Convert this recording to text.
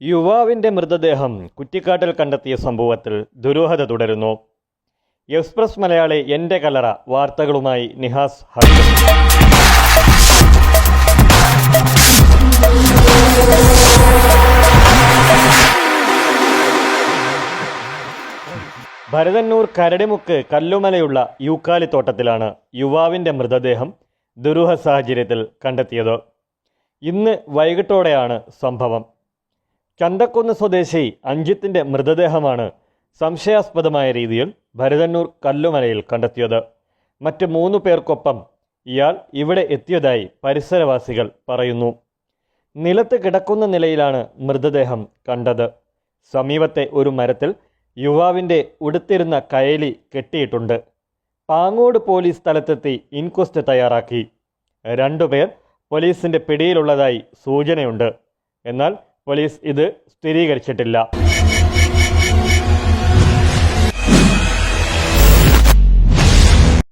യുവാവിന്റെ മൃതദേഹം കുറ്റിക്കാട്ടിൽ കണ്ടെത്തിയ സംഭവത്തിൽ ദുരൂഹത തുടരുന്നു. എക്സ്പ്രസ് മലയാളി എൻ്റെ കലറ വാർത്തകളുമായി നിഹാസ് ഹബീബ്. ഭരതന്നൂർ കരടിമുക്ക് കല്ലുമലയുള്ള യൂക്കാലിത്തോട്ടത്തിലാണ് യുവാവിന്റെ മൃതദേഹം ദുരൂഹ സാഹചര്യത്തിൽ കണ്ടെത്തിയത്. ഇന്ന് വൈകിട്ടോടെയാണ് സംഭവം. ചന്തക്കുന്ന് സ്വദേശി അഞ്ജിത്തിന്റെ മൃതദേഹമാണ് സംശയാസ്പദമായ രീതിയിൽ ഭരതന്നൂർ കല്ലുമലയിൽ കണ്ടെത്തിയത്. മറ്റ് 3 പേർക്കൊപ്പം ഇയാൾ ഇവിടെ എത്തിയതായി പരിസരവാസികൾ പറയുന്നു. നിലത്ത് കിടക്കുന്ന നിലയിലാണ് മൃതദേഹം കണ്ടത്. സമീപത്തെ ഒരു മരത്തിൽ യുവാവിൻ്റെ ഉടുത്തിരുന്ന കയലി കെട്ടിയിട്ടുണ്ട്. പാങ്ങോട് പോലീസ് സ്ഥലത്തെത്തി ഇൻക്വസ്റ്റ് തയ്യാറാക്കി. 2 പേർ പോലീസിന്റെ പിടിയിലുള്ളതായി സൂചനയുണ്ട്. എന്നാൽ പോലീസ് ഇത് സ്ഥിരീകരിച്ചിട്ടില്ല.